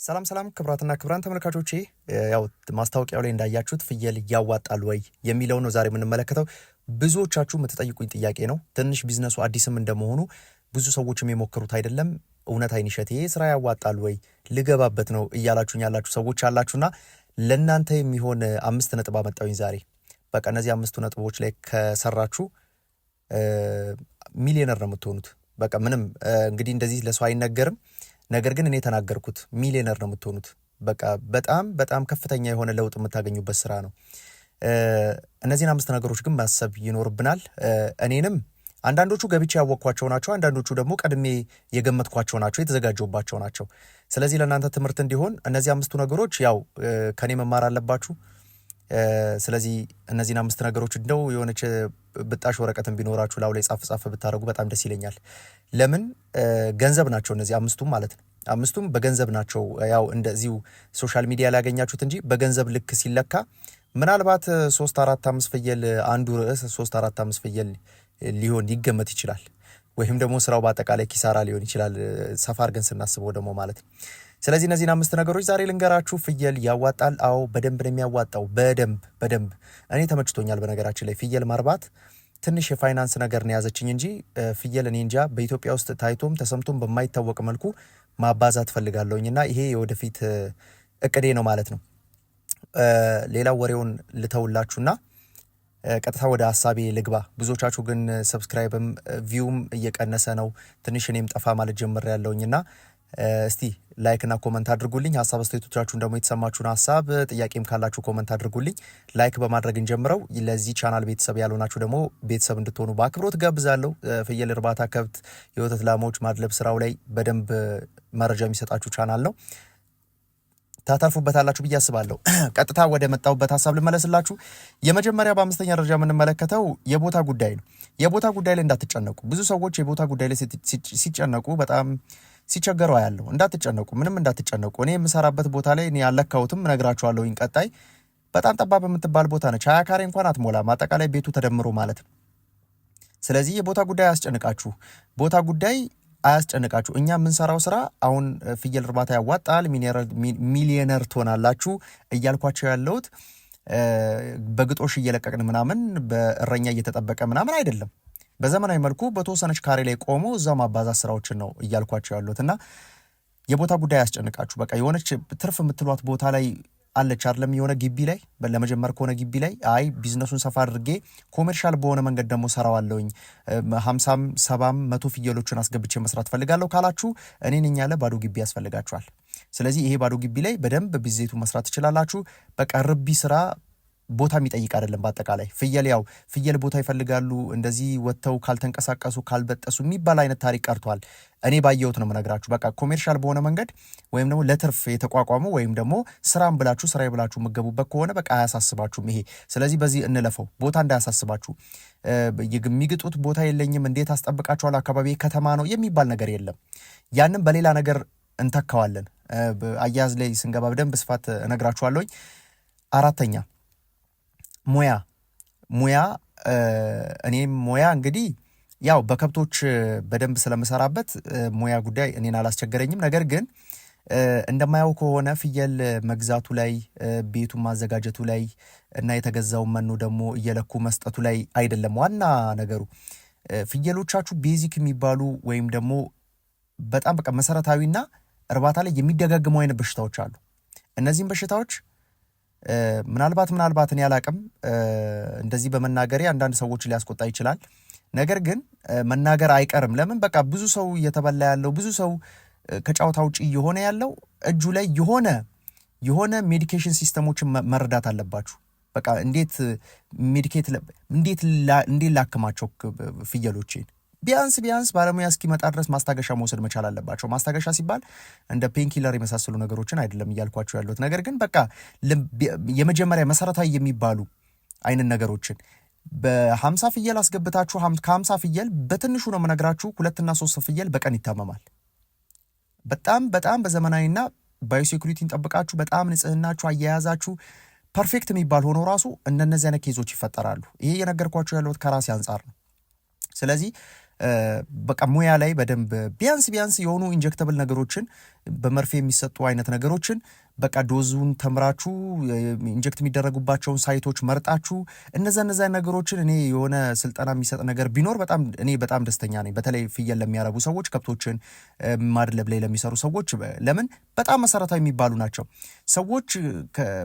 ሰላም ክብራትና ክብራን ተመልካቾቼ ያው ማስታወቂያው ላይ እንዳያችሁት ፍየል ያዋጣል ወይ የሚለው ነው ዛሬ የምንመለከተው። ብዙዎቻችሁ የምትጠይቁኝ ጥያቄ ነው። ትንሽ ቢዝነሱ አዲስም እንደመሆኑ ብዙ ሰዎችም የሞከሩት አይደለም። እውነት አይንሸት ይሄ ስራ ያዋጣል ወይ ልገባበት ነው እያላችሁኝ ያላችሁ ሰዎች አላችሁና ለእናንተ የሚሆን 5 ነጥብ አመጣሁኝ ዛሬ። በቃ እነዚህ 5 ነጥቦች ላይ ከሰራችሁ ሚሊዮነር ነው የምትሆኑት። በቃ ምንም እንግዲህ እንደዚህ ለሰው አይነገርም። ነገር ግን እኔ ተናገርኩት ሚሊዮነር ነው የምትሆኑት። በቃ በጣም ከፍተኛ የሆነ ለውጥ የምታገኙበት ስራ ነው። እነዚህን 5 ነገሮች ግን ማሰብ ይኖርብናል። እኔንም አንዳንዶቹ ገብቼ ያወቅኳቸው ናቸው፣ አንዳንዶቹ ደግሞ ቀድሜ የገመትኳቸው ናቸው፣ የተዘጋጀውባቸው ናቸው። ስለዚህ ለእናንተ ትምህርት እንዲሆን እነዚህ 5ቱ ነገሮች ያው ከኔ መማር አለባችሁ። ስለዚህ እነዚህን 5 ነገሮች እንደው የሆነች ብጣሽ ወረቀትን ቢኖራችሁ ላው ላይ ጻፍ ብታደርጉ በጣም ደስ ይለኛል። ለምን ገንዘብ ናቸው እነዚህ 5ቱም ማለት ነው። 5ቱም በገንዘብ ናቸው። ያው እንደዚሁ ሶሻል ሚዲያ ላይ ያገኛችሁት እንጂ በገንዘብ ልክ ሲለካ ምናልባት 3 4 5 ፍየል አንዱ ርዕስ 3 4 5 ፍየል ሊሆን ይገመት ይችላል። ወይም ደግሞ ስራው በአጠቃላይ ኪሳራ ሊሆን ይችላል፣ ሰፋ አድርገን ስናስበው ደግሞ ማለት ነው። ስለዚህ እነዚህን 5 ነገሮች ዛሬ ልንገራችሁ። ፍየል ያዋጣል? አዎ በደንብ ነው የሚያዋጣው። በደንብ እኔ ተመችቶኛል። በነገራችን ላይ ፍየል ማርባት ትንሽ የፋይናንስ ነገር ነው ያዘችኝ እንጂ ፍየል እኔ እንጃ በኢትዮጵያ ውስጥ ታይቶም ተሰምቶም በማይታወቅ መልኩ ማባዛት ፈልጋለሁኝና ይሄ የወደፊት እቅዴ ነው ማለት ነው። ሌላው ወሬውን ልተውላችሁና ቀጥታ ወደ ሀሳቤ ልግባ። ብዙዎቻችሁ ግን ሰብስክራይብም ቪውም እየቀነሰ ነው፣ ትንሽ እኔም ጠፋ ማለት ጀምሬያለሁኝና እስቲ ላይክ እና ኮመንት አድርጉልኝ። ሀሳብ አስተያየቶቻችሁን ደግሞ የተሰማችሁን ሀሳብ ጥያቄም ካላችሁ ኮመንት አድርጉልኝ። ላይክ በማድረግ እንጀምረው። ለዚህ ቻናል ቤተሰብ ያልሆናችሁ ደግሞ ቤተሰብ እንድትሆኑ በአክብሮት ጋብዛለሁ። ፍየል እርባታ፣ ከብት፣ የወተት ላሞች ማድለብ ስራው ላይ በደንብ መረጃ የሚሰጣችሁ ቻናል ነው። ታተርፉበታላችሁ ብዬ አስባለሁ። ቀጥታ ወደ መጣሁበት ሀሳብ ልመለስላችሁ። የመጀመሪያ በ5ኛ ደረጃ የምንመለከተው የቦታ ጉዳይ ነው። የቦታ ጉዳይ ላይ እንዳትጨነቁ። ብዙ ሰዎች የቦታ ጉዳይ ላይ ሲጨነቁ በጣም ሲቸገሩ ያለው። እንዳትጨነቁ፣ ምንም እንዳትጨነቁ። እኔ የምሰራበት ቦታ ላይ እኔ ያለካሁትም እነግራችኋለሁኝ። ቀጣይ በጣም ጠባብ የምትባል ቦታ ነች። 20 ካሬ እንኳን አትሞላም፣ አጠቃላይ ቤቱ ተደምሮ ማለት ነው። ስለዚህ የቦታ ጉዳይ አያስጨንቃችሁ፣ ቦታ ጉዳይ አያስጨንቃችሁ። እኛ የምንሰራው ስራ አሁን ፍየል እርባታ ያዋጣል፣ ሚሊዮነር ትሆናላችሁ እያልኳቸው ያለሁት በግጦሽ እየለቀቅን ምናምን በእረኛ እየተጠበቀ ምናምን አይደለም። በዘመናዊ መልኩ በተወሰነች ካሬ ላይ ቆሞ እዛው ማባዛት ስራዎችን ነው እያልኳቸው ያሉት እና የቦታ ጉዳይ ያስጨንቃችሁ። በቃ የሆነች ትርፍ የምትሏት ቦታ ላይ አለች አይደለም? የሆነ ግቢ ላይ ለመጀመር ከሆነ ግቢ ላይ አይ ቢዝነሱን ሰፋ አድርጌ ኮሜርሻል በሆነ መንገድ ደግሞ ሰራዋለሁኝ 50 70 100 ፍየሎችን አስገብቼ መስራት ፈልጋለሁ ካላችሁ እኔን ያለ ባዶ ግቢ ያስፈልጋችኋል። ስለዚህ ይሄ ባዶ ግቢ ላይ በደንብ ቢዜቱ መስራት ትችላላችሁ። በቃ ርቢ ስራ ቦታ የሚጠይቅ አይደለም። በአጠቃላይ ፍየል ቦታ ይፈልጋሉ። እንደዚህ ወጥተው ካልተንቀሳቀሱ ካልበጠሱ የሚባል አይነት ታሪክ ቀርቷል። እኔ ባየሁት ነው የምነግራችሁ። በቃ ኮሜርሻል በሆነ መንገድ ወይም ደግሞ ለትርፍ የተቋቋሙ ወይም ደግሞ ስራም ብላችሁ ስራዬ ብላችሁ የምገቡበት ከሆነ በቃ አያሳስባችሁም ይሄ። ስለዚህ በዚህ እንለፈው፣ ቦታ እንዳያሳስባችሁ። የሚግጡት ቦታ የለኝም እንዴት አስጠብቃችኋል፣ አካባቢ ከተማ ነው የሚባል ነገር የለም። ያንም በሌላ ነገር እንተካዋለን። አያያዝ ላይ ስንገባ በደንብ ስፋት እነግራችኋለሁኝ። 4ኛ ሙያ እኔም ሙያ እንግዲህ ያው በከብቶች በደንብ ስለምሰራበት ሙያ ጉዳይ እኔን አላስቸገረኝም። ነገር ግን እንደማያው ከሆነ ፍየል መግዛቱ ላይ፣ ቤቱን ማዘጋጀቱ ላይ እና የተገዛው መኖ ደግሞ እየለኩ መስጠቱ ላይ አይደለም ዋና ነገሩ። ፍየሎቻችሁ ቤዚክ የሚባሉ ወይም ደግሞ በጣም በቃ መሰረታዊና እርባታ ላይ የሚደጋግሙ አይነት በሽታዎች አሉ። እነዚህም በሽታዎች ምናልባት እኔ አላቅም እንደዚህ በመናገሬ አንዳንድ ሰዎች ሊያስቆጣ ይችላል። ነገር ግን መናገር አይቀርም። ለምን በቃ ብዙ ሰው እየተበላ ያለው ብዙ ሰው ከጫወታ ውጭ እየሆነ ያለው እጁ ላይ የሆነ ሜዲኬሽን ሲስተሞችን መረዳት አለባችሁ። በቃ እንዴት ላክማቸው ፍየሎችን ቢያንስ ባለሙያ እስኪመጣ ድረስ ማስታገሻ መውሰድ መቻል አለባቸው። ማስታገሻ ሲባል እንደ ፔንኪለር የመሳሰሉ ነገሮችን አይደለም እያልኳቸው ያሉት። ነገር ግን በቃ የመጀመሪያ መሰረታዊ የሚባሉ አይነት ነገሮችን በ50 ፍየል አስገብታችሁ ከ50 ፍየል በትንሹ ነው የምነግራችሁ 2 እና 3 ፍየል በቀን ይታመማል። በጣም በዘመናዊና ባዮሴኩሪቲን ጠብቃችሁ በጣም ንጽህናችሁ አያያዛችሁ ፐርፌክት የሚባል ሆኖ ራሱ እንደነዚህ አይነት ኬዞች ይፈጠራሉ። ይሄ የነገርኳችሁ ያለሁት ከራሴ አንጻር ነው። ስለዚህ በቃ ሙያ ላይ በደንብ ቢያንስ የሆኑ ኢንጀክተብል ነገሮችን በመርፌ የሚሰጡ አይነት ነገሮችን በቃ ዶዙን ተምራችሁ ኢንጀክት የሚደረጉባቸውን ሳይቶች መርጣችሁ እነዛ ነገሮችን እኔ የሆነ ስልጠና የሚሰጥ ነገር ቢኖር እኔ በጣም ደስተኛ ነኝ። በተለይ ፍየል ለሚያረቡ ሰዎች፣ ከብቶችን ማድለብ ላይ ለሚሰሩ ሰዎች ለምን በጣም መሰረታዊ የሚባሉ ናቸው። ሰዎች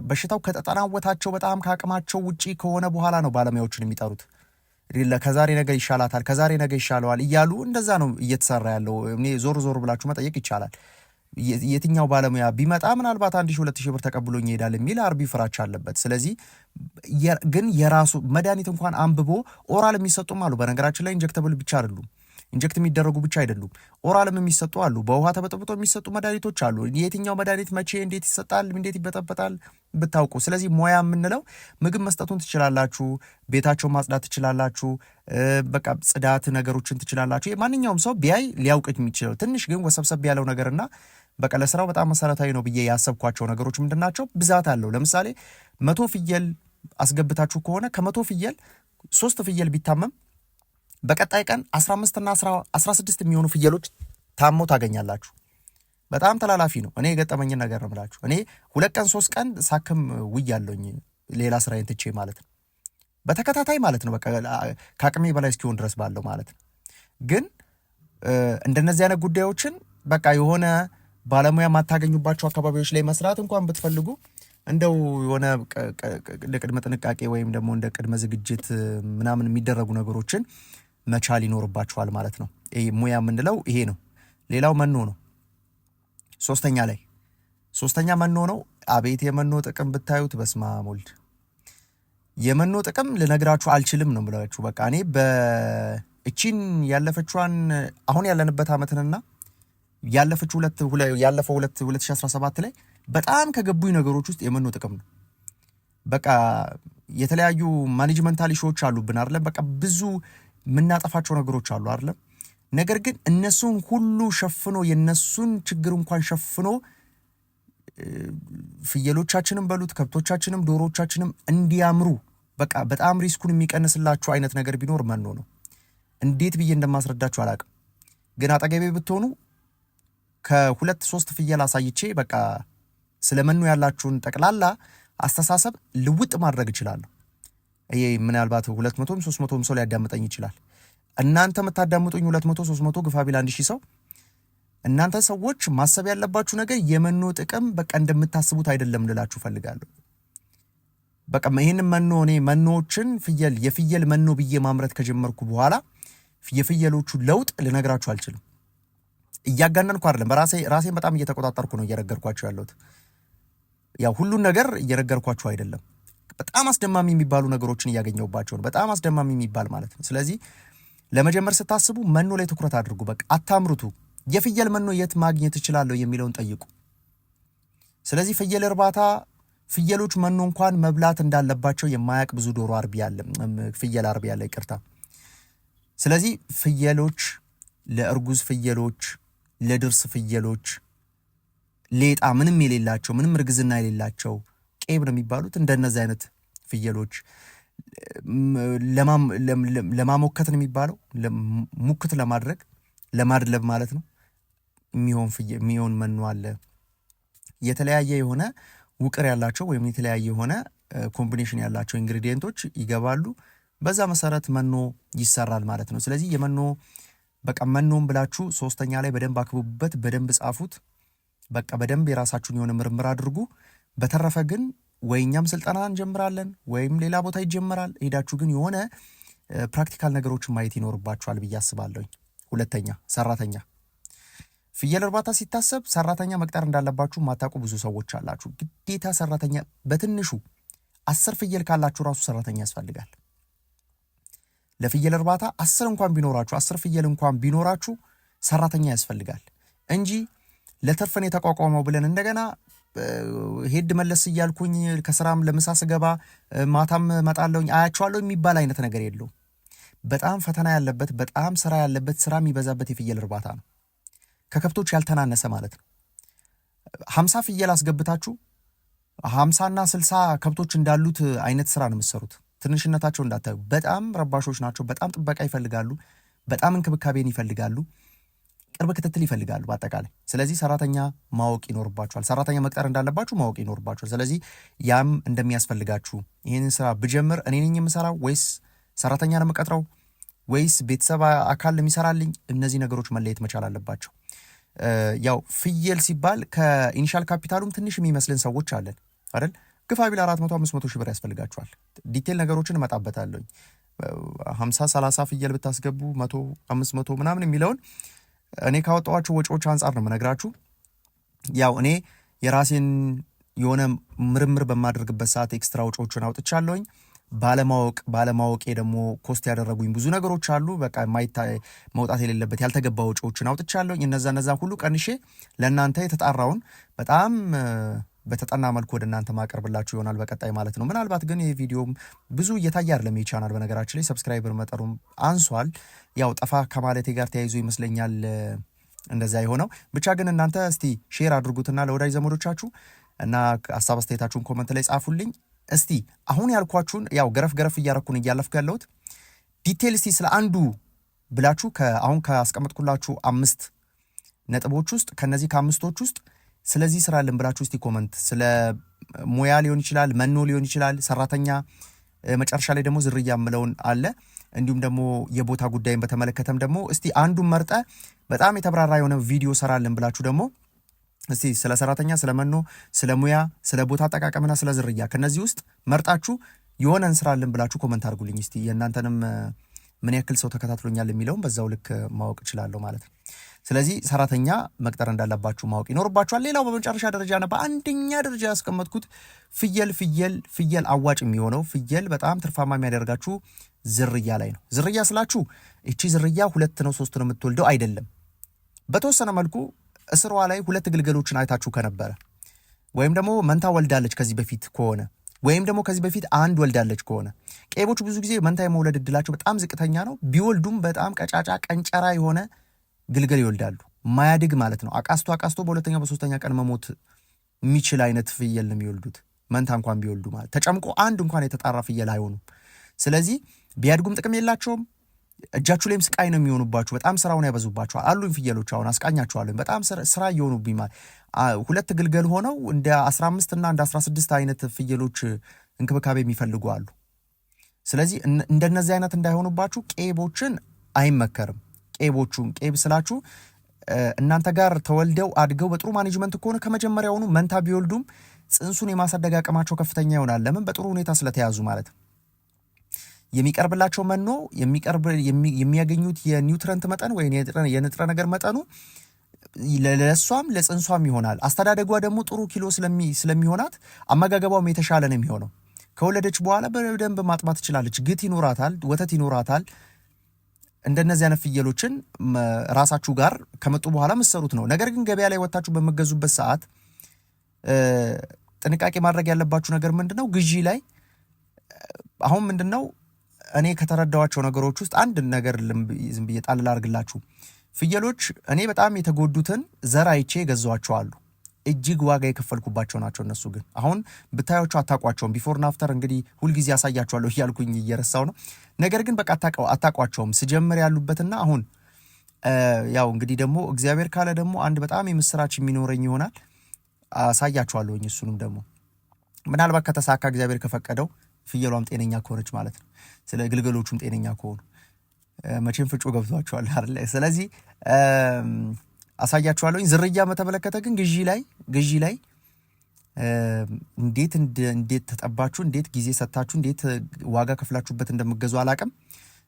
በሽታው ከተጠናወታቸው በጣም ከአቅማቸው ውጪ ከሆነ በኋላ ነው ባለሙያዎችን የሚጠሩት። ከዛሬ ነገ ይሻላታል፣ ከዛሬ ነገ ይሻለዋል እያሉ እንደዛ ነው እየተሰራ ያለው። እኔ ዞር ብላችሁ መጠየቅ ይቻላል። የትኛው ባለሙያ ቢመጣ ምናልባት 1000-2000 ብር ተቀብሎኝ ይሄዳል የሚል አርቢ ፍራቻ አለበት። ስለዚህ ግን የራሱ መድኃኒት እንኳን አንብቦ ኦራል የሚሰጡም አሉ። በነገራችን ላይ ኢንጀክተብል ብቻ አይደሉም፣ ኢንጀክት የሚደረጉ ብቻ አይደሉም፣ ኦራልም የሚሰጡ አሉ። በውሃ ተበጥብጦ የሚሰጡ መድኃኒቶች አሉ። የትኛው መድኃኒት መቼ እንዴት ይሰጣል፣ እንዴት ይበጠበጣል ብታውቁ። ስለዚህ ሙያ የምንለው ምግብ መስጠቱን ትችላላችሁ፣ ቤታቸውን ማጽዳት ትችላላችሁ፣ በቃ ጽዳት ነገሮችን ትችላላችሁ። ማንኛውም ሰው ቢያይ ሊያውቅ የሚችለው ትንሽ ግን ወሰብሰብ ያለው ነገርና በቃ ለስራው በጣም መሰረታዊ ነው ብዬ ያሰብኳቸው ነገሮች ምንድናቸው? ብዛት አለው። ለምሳሌ 100 ፍየል አስገብታችሁ ከሆነ ከ100 ፍየል 3 ፍየል ቢታመም በቀጣይ ቀን 15 እና 16 የሚሆኑ ፍየሎች ታሞ ታገኛላችሁ። በጣም ተላላፊ ነው። እኔ የገጠመኝን ነገር ነው የምላችሁ። እኔ 2 ቀን 3 ቀን ሳክም ውያለሁኝ፣ ሌላ ስራዬን ትቼ ማለት ነው፣ በተከታታይ ማለት ነው። በቃ ከአቅሜ በላይ እስኪሆን ድረስ ባለው ማለት ነው። ግን እንደነዚህ አይነት ጉዳዮችን በቃ የሆነ ባለሙያ ማታገኙባቸው አካባቢዎች ላይ መስራት እንኳን ብትፈልጉ እንደው የሆነ ለቅድመ ጥንቃቄ ወይም ደግሞ እንደ ቅድመ ዝግጅት ምናምን የሚደረጉ ነገሮችን መቻል ይኖርባችኋል ማለት ነው። ይሄ ሙያ የምንለው ይሄ ነው። ሌላው መኖ ነው። ሶስተኛ መኖ ነው። አቤት የመኖ ጥቅም ብታዩት፣ በስመ አብ ወልድ። የመኖ ጥቅም ልነግራችሁ አልችልም ነው ብላችሁ በቃ እኔ በእቺን ያለፈችዋን አሁን ያለንበት ዓመትንና ያለፈው 2017 ላይ በጣም ከገቡኝ ነገሮች ውስጥ የመኖ ጥቅም ነው። በቃ የተለያዩ ማኔጅመንታል ኢሹዎች አሉብን አይደለም። በቃ ብዙ የምናጠፋቸው ነገሮች አሉ አይደለም። ነገር ግን እነሱን ሁሉ ሸፍኖ የነሱን ችግር እንኳን ሸፍኖ ፍየሎቻችንም በሉት ከብቶቻችንም ዶሮቻችንም እንዲያምሩ በቃ በጣም ሪስኩን የሚቀንስላችሁ አይነት ነገር ቢኖር መኖ ነው። እንዴት ብዬ እንደማስረዳችሁ አላቅም። ግን አጠገቤ ብትሆኑ ከ2-3 ፍየል አሳይቼ በቃ ስለመኖ ያላችሁን ጠቅላላ አስተሳሰብ ልውጥ ማድረግ እችላለሁ። ይሄ ምናልባት 200-300 ሰው ሊያዳምጠኝ ይችላል። እናንተ የምታዳምጡኝ 200-300 ግፋ ቢል 1000 ሰው፣ እናንተ ሰዎች ማሰብ ያለባችሁ ነገር የመኖ ጥቅም በቃ እንደምታስቡት አይደለም ልላችሁ ፈልጋለሁ። በቃ ይሄንን መኖ እኔ መኖዎችን የፍየል መኖ ብዬ ማምረት ከጀመርኩ በኋላ የፍየሎቹ ለውጥ ልነግራችሁ አልችልም። እያጋነንኩ አይደለም፣ ራሴን በጣም እየተቆጣጠርኩ ነው እየነገርኳችሁ ያለሁት። ያው ሁሉን ነገር እየነገርኳችሁ አይደለም። በጣም አስደማሚ የሚባሉ ነገሮችን እያገኘሁባቸው ነው። በጣም አስደማሚ የሚባል ማለት ነው። ስለዚህ ለመጀመር ስታስቡ መኖ ላይ ትኩረት አድርጉ። በቃ አታምርቱ። የፍየል መኖ የት ማግኘት እችላለሁ የሚለውን ጠይቁ። ስለዚህ ፍየል እርባታ ፍየሎች መኖ እንኳን መብላት እንዳለባቸው የማያውቅ ብዙ ፍየል አርቢ ያለ ይቅርታ። ስለዚህ ፍየሎች ለእርጉዝ ፍየሎች፣ ለድርስ ፍየሎች፣ ሌጣ ምንም የሌላቸው ምንም እርግዝና የሌላቸው ቄብ ነው የሚባሉት እንደነዚህ አይነት ፍየሎች ለማሞከት ነው የሚባለው፣ ሙክት ለማድለብ ማለት ነው የሚሆን መኖ አለ። የተለያየ የሆነ ውቅር ያላቸው ወይም የተለያየ የሆነ ኮምቢኔሽን ያላቸው ኢንግሪዲየንቶች ይገባሉ። በዛ መሰረት መኖ ይሰራል ማለት ነው። ስለዚህ የመኖ በቃ መኖም ብላችሁ 3ኛ ላይ በደንብ አክቡበት፣ በደንብ ጻፉት። በቃ በደንብ የራሳችሁን የሆነ ምርምር አድርጉ። በተረፈ ግን ወይ እኛም ስልጠና እንጀምራለን ወይም ሌላ ቦታ ይጀምራል። ሄዳችሁ ግን የሆነ ፕራክቲካል ነገሮችን ማየት ይኖርባችኋል ብዬ አስባለሁኝ። 2ኛ ሰራተኛ። ፍየል እርባታ ሲታሰብ ሰራተኛ መቅጠር እንዳለባችሁ ማታውቁ ብዙ ሰዎች አላችሁ። ግዴታ ሰራተኛ በትንሹ 10 ፍየል ካላችሁ ራሱ ሰራተኛ ያስፈልጋል። ለፍየል እርባታ 10 እንኳን ቢኖራችሁ 10 ፍየል እንኳን ቢኖራችሁ ሰራተኛ ያስፈልጋል እንጂ ለትርፍን የተቋቋመው ብለን እንደገና ሄድ መለስ እያልኩኝ ከስራም ለምሳ ስገባ ማታም መጣለውኝ አያቸዋለሁ የሚባል አይነት ነገር የለውም። በጣም ፈተና ያለበት በጣም ስራ ያለበት ስራ የሚበዛበት የፍየል እርባታ ነው። ከከብቶች ያልተናነሰ ማለት ነው። 50 ፍየል አስገብታችሁ 50 እና 60 ከብቶች እንዳሉት አይነት ስራ ነው የምትሰሩት። ትንሽነታቸው እንዳታዩ። በጣም ረባሾች ናቸው። በጣም ጥበቃ ይፈልጋሉ። በጣም እንክብካቤን ይፈልጋሉ፣ ቅርብ ክትትል ይፈልጋሉ በአጠቃላይ። ስለዚህ ሰራተኛ ማወቅ ይኖርባችኋል። ሰራተኛ መቅጠር እንዳለባችሁ ማወቅ ይኖርባችኋል። ስለዚህ ያም እንደሚያስፈልጋችሁ ይህንን ስራ ብጀምር እኔ ነኝ የምሰራው ወይስ ሰራተኛ ነው የምቀጥረው ወይስ ቤተሰብ አካል የሚሰራልኝ? እነዚህ ነገሮች መለየት መቻል አለባቸው። ያው ፍየል ሲባል ከኢኒሻል ካፒታሉም ትንሽ የሚመስልን ሰዎች አለን አይደል? ግፋ ቢል 400-500 ሺህ ብር ያስፈልጋችኋል። ዲቴል ነገሮችን እመጣበታለሁ። 50-30 ፍየል ብታስገቡ 100-500 ምናምን የሚለውን እኔ ካወጣኋቸው ወጪዎች አንጻር ነው የምነግራችሁ። ያው እኔ የራሴን የሆነ ምርምር በማደርግበት ሰዓት ኤክስትራ ወጪዎችን አውጥቻለሁኝ። ባለማወቄ ደግሞ ኮስት ያደረጉኝ ብዙ ነገሮች አሉ። በቃ መውጣት የሌለበት ያልተገባ ወጪዎችን አውጥቻለሁኝ። እነዛ ሁሉ ቀንሼ ለእናንተ የተጣራውን በጣም በተጠና መልኩ ወደ እናንተ ማቀርብላችሁ ይሆናል በቀጣይ ማለት ነው። ምናልባት ግን ይህ ቪዲዮም ብዙ እየታየ አይደለም ቻናል። በነገራችን ላይ ሰብስክራይበር መጠኑም አንሷል። ያው ጠፋ ከማለቴ ጋር ተያይዞ ይመስለኛል እንደዛ የሆነው። ብቻ ግን እናንተ እስቲ ሼር አድርጉትና ለወዳጅ ዘመዶቻችሁ እና ሀሳብ አስተያየታችሁን ኮመንት ላይ ጻፉልኝ። እስቲ አሁን ያልኳችሁን ያው ገረፍ እያረኩን እያለፍኩ ያለሁት ዲቴል እስቲ ስለ አንዱ ብላችሁ አሁን ካስቀመጥኩላችሁ 5 ነጥቦች ውስጥ ከነዚህ ከ5ቶች ውስጥ ስለዚህ ስራ አለን ብላችሁ እስቲ ኮመንት፣ ስለ ሙያ ሊሆን ይችላል፣ መኖ ሊሆን ይችላል፣ ሰራተኛ፣ መጨረሻ ላይ ደግሞ ዝርያ የምለውን አለ። እንዲሁም ደግሞ የቦታ ጉዳይን በተመለከተም ደግሞ እስቲ አንዱን መርጠ በጣም የተብራራ የሆነ ቪዲዮ ሰራለን ብላችሁ ደግሞ እስቲ ስለ ሰራተኛ፣ ስለ መኖ፣ ስለ ሙያ፣ ስለ ቦታ አጠቃቀምና ስለ ዝርያ ከነዚህ ውስጥ መርጣችሁ የሆነ እንስራለን ብላችሁ ኮመንት አድርጉልኝ። እስቲ የእናንተንም ምን ያክል ሰው ተከታትሎኛል የሚለውን በዛው ልክ ማወቅ እችላለሁ ማለት ነው። ስለዚህ ሰራተኛ መቅጠር እንዳለባችሁ ማወቅ ይኖርባችኋል። ሌላው በመጨረሻ ደረጃና በአንደኛ ደረጃ ያስቀመጥኩት ፍየል አዋጭ የሚሆነው ፍየል በጣም ትርፋማ የሚያደርጋችሁ ዝርያ ላይ ነው። ዝርያ ስላችሁ እቺ ዝርያ 2 ነው 3 ነው የምትወልደው አይደለም። በተወሰነ መልኩ እስሯ ላይ 2 ግልገሎችን አይታችሁ ከነበረ ወይም ደግሞ መንታ ወልዳለች ከዚህ በፊት ከሆነ ወይም ደግሞ ከዚህ በፊት አንድ ወልዳለች ከሆነ ቄቦች ብዙ ጊዜ መንታ የመውለድ እድላቸው በጣም ዝቅተኛ ነው። ቢወልዱም በጣም ቀጫጫ ቀንጨራ የሆነ ግልገል ይወልዳሉ። ማያድግ ማለት ነው። አቃስቶ በሁለተኛ በሶስተኛ ቀን መሞት የሚችል አይነት ፍየል ነው የሚወልዱት። መንታ እንኳን ቢወልዱ ማለት ተጨምቆ አንድ እንኳን የተጣራ ፍየል አይሆኑም። ስለዚህ ቢያድጉም ጥቅም የላቸውም። እጃችሁ ላይም ስቃይ ነው የሚሆኑባችሁ። በጣም ስራውን ያበዙባችኋል። አሉኝ ፍየሎች አሁን አስቃኛችኋለሁ። በጣም ስራ እየሆኑብኝ ማለት 2 ግልገል ሆነው እንደ 15 እና እንደ 16 አይነት ፍየሎች እንክብካቤ የሚፈልጉ አሉ። ስለዚህ እንደነዚህ አይነት እንዳይሆኑባችሁ ቄቦችን አይመከርም። ቄብ ስላችሁ እናንተ ጋር ተወልደው አድገው በጥሩ ማኔጅመንት ከሆነ ከመጀመሪያውኑ መንታ ቢወልዱም ጽንሱን የማሳደግ አቅማቸው ከፍተኛ ይሆናል። ለምን? በጥሩ ሁኔታ ስለተያዙ ማለት ነው። የሚቀርብላቸው መኖ የሚያገኙት የኒውትረንት መጠን ወይ የንጥረ ነገር መጠኑ ለሷም ለጽንሷም ይሆናል። አስተዳደጓ ደግሞ ጥሩ ኪሎ ስለሚሆናት አመጋገቧም የተሻለ ነው የሚሆነው። ከወለደች በኋላ በደንብ ማጥባት ትችላለች። ግት ይኖራታል፣ ወተት ይኖራታል። እንደነዚህ አይነት ፍየሎችን ራሳችሁ ጋር ከመጡ በኋላ የምትሰሩት ነው። ነገር ግን ገበያ ላይ ወጣችሁ በመገዙበት ሰዓት ጥንቃቄ ማድረግ ያለባችሁ ነገር ምንድነው? ግዢ ላይ አሁን ምንድነው እኔ ከተረዳዋቸው ነገሮች ውስጥ አንድ ነገር ዝም ብዬ ጣል ላድርግላችሁ። ፍየሎች እኔ በጣም የተጎዱትን ዘር አይቼ ገዛዋቸዋሉ። እጅግ ዋጋ የከፈልኩባቸው ናቸው። እነሱ ግን አሁን ብታያቸው አታቋቸውም። ቢፎር ናፍተር እንግዲህ ሁልጊዜ ያሳያቸዋለሁ እያልኩኝ እየረሳው ነው። ነገር ግን በቃ አታቋቸውም ስጀምር ያሉበትና አሁን ያው እንግዲህ ደግሞ እግዚአብሔር ካለ ደግሞ አንድ በጣም የምስራች የሚኖረኝ ይሆናል። አሳያቸዋለሁኝ። እሱንም ደግሞ ምናልባት ከተሳካ እግዚአብሔር ከፈቀደው ፍየሏም ጤነኛ ከሆነች ማለት ነው። ስለ ግልገሎቹም ጤነኛ ከሆኑ መቼም ፍጩ ገብቷቸዋል አይደል? ስለዚህ አሳያችኋለሁኝ። ዝርያ በተመለከተ ግን ግዢ ላይ እንዴት ተጠባችሁ፣ እንዴት ጊዜ ሰጥታችሁ፣ እንዴት ዋጋ ከፍላችሁበት እንደምገዙ አላቅም።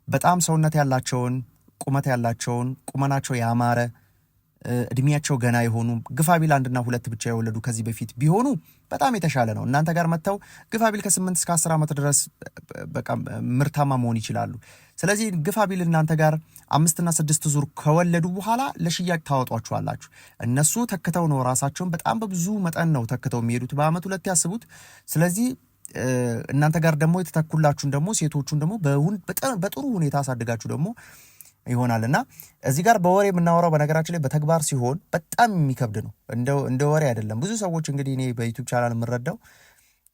በጣም ሰውነት ያላቸውን፣ ቁመት ያላቸውን፣ ቁመናቸው ያማረ፣ እድሜያቸው ገና የሆኑ ግፋቢል 1 እና 2 ብቻ የወለዱ ከዚህ በፊት ቢሆኑ በጣም የተሻለ ነው። እናንተ ጋር መጥተው ግፋቢል ከ8 እስከ 10 ዓመት ድረስ በቃ ምርታማ መሆን ይችላሉ። ስለዚህ ግፋቢል እናንተ ጋር 5 እና 6 ዙር ከወለዱ በኋላ ለሽያጭ ታወጧቸዋላችሁ። እነሱ ተክተው ነው ራሳቸውን በጣም በብዙ መጠን ነው ተክተው የሚሄዱት። በአመት 2 ያስቡት። ስለዚህ እናንተ ጋር ደግሞ የተተኩላችሁን ደግሞ ሴቶቹን ደግሞ በጥሩ ሁኔታ አሳድጋችሁ ደግሞ ይሆናልና እዚህ ጋር በወሬ የምናወራው በነገራችን ላይ በተግባር ሲሆን በጣም የሚከብድ ነው። እንደ ወሬ አይደለም። ብዙ ሰዎች እንግዲህ እኔ በዩቲዩብ ቻናል የምረዳው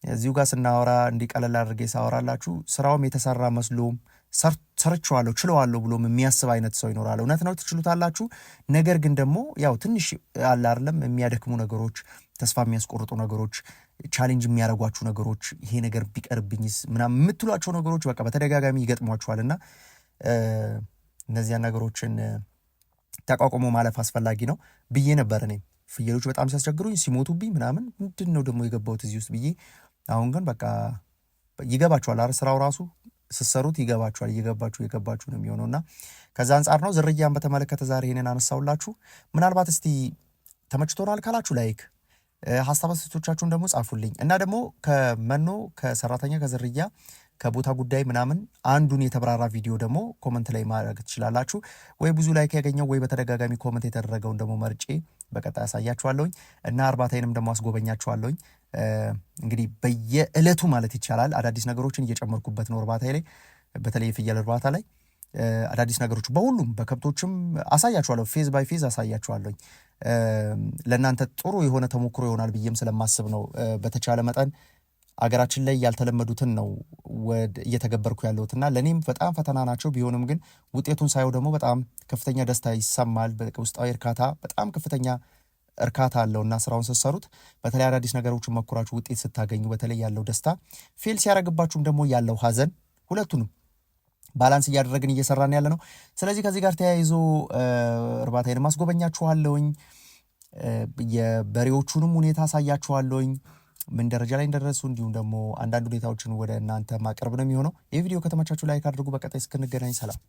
እዚሁ ጋር ስናወራ እንዲቀለል አድርጌ ሳወራላችሁ ስራውም የተሰራ መስሎም ሰርቼዋለሁ ችለዋለሁ ብሎም የሚያስብ አይነት ሰው ይኖራል። እውነት ነው ትችሉታላችሁ። ነገር ግን ደግሞ ያው ትንሽ አለ አይደለም የሚያደክሙ ነገሮች፣ ተስፋ የሚያስቆርጡ ነገሮች፣ ቻሌንጅ የሚያደርጓችሁ ነገሮች፣ ይሄ ነገር ቢቀርብኝስ ምናምን የምትሏቸው ነገሮች በቃ በተደጋጋሚ ይገጥሟችኋልና እነዚያን ነገሮችን ተቋቁሞ ማለፍ አስፈላጊ ነው ብዬ ነበር። እኔም ፍየሎች በጣም ሲያስቸግሩኝ ሲሞቱብኝ ምናምን ምንድን ነው ደግሞ የገባሁት እዚህ ውስጥ ብዬ፣ አሁን ግን በቃ ይገባችኋል አይደል? ስራው ራሱ ስትሰሩት ይገባችኋል። እየገባችሁ ነው የሚሆነው እና ከዛ አንጻር ነው ዝርያን በተመለከተ ዛሬ ይሄንን አነሳውላችሁ። ምናልባት እስቲ ተመችቶናል ካላችሁ ላይክ፣ ሀሳብ አስተያየቶቻችሁን ደግሞ ጻፉልኝ እና ደግሞ ከመኖ ከሰራተኛ ከዝርያ ከቦታ ጉዳይ ምናምን አንዱን የተብራራ ቪዲዮ ደግሞ ኮመንት ላይ ማድረግ ትችላላችሁ። ወይ ብዙ ላይክ ያገኘው ወይ በተደጋጋሚ ኮመንት የተደረገውን ደግሞ መርጬ በቀጣይ ያሳያችኋለሁኝ እና እርባታዬንም ደግሞ አስጎበኛችኋለሁኝ። እንግዲህ በየዕለቱ ማለት ይቻላል አዳዲስ ነገሮችን እየጨመርኩበት ነው እርባታዬ ላይ፣ በተለይ የፍየል እርባታ ላይ አዳዲስ ነገሮች በሁሉም በከብቶችም አሳያችኋለሁ። ፌዝ ባይ ፌዝ አሳያችኋለሁኝ። ለእናንተ ጥሩ የሆነ ተሞክሮ ይሆናል ብዬም ስለማስብ ነው። በተቻለ መጠን አገራችን ላይ ያልተለመዱትን ነው እየተገበርኩ ያለሁትና ለእኔም በጣም ፈተና ናቸው። ቢሆንም ግን ውጤቱን ሳየው ደግሞ በጣም ከፍተኛ ደስታ ይሰማል። ውስጣዊ እርካታ በጣም ከፍተኛ እርካታ አለውና ስራውን ስትሰሩት በተለይ አዳዲስ ነገሮችን መኩራችሁ ውጤት ስታገኙ በተለይ ያለው ደስታ፣ ፌል ሲያደርግባችሁም ደግሞ ያለው ሀዘን፣ ሁለቱንም ባላንስ እያደረግን እየሰራን ያለ ነው። ስለዚህ ከዚህ ጋር ተያይዞ እርባታዬን ማስጎበኛችኋለሁኝ። የበሬዎቹንም ሁኔታ አሳያችኋለሁኝ ምን ደረጃ ላይ እንደደረሱ፣ እንዲሁም ደግሞ አንዳንድ ሁኔታዎችን ወደ እናንተ ማቅረብ ነው የሚሆነው። ይህ ቪዲዮ ከተመቻችሁ ላይክ አድርጉ። በቀጣይ እስክንገናኝ ሰላም።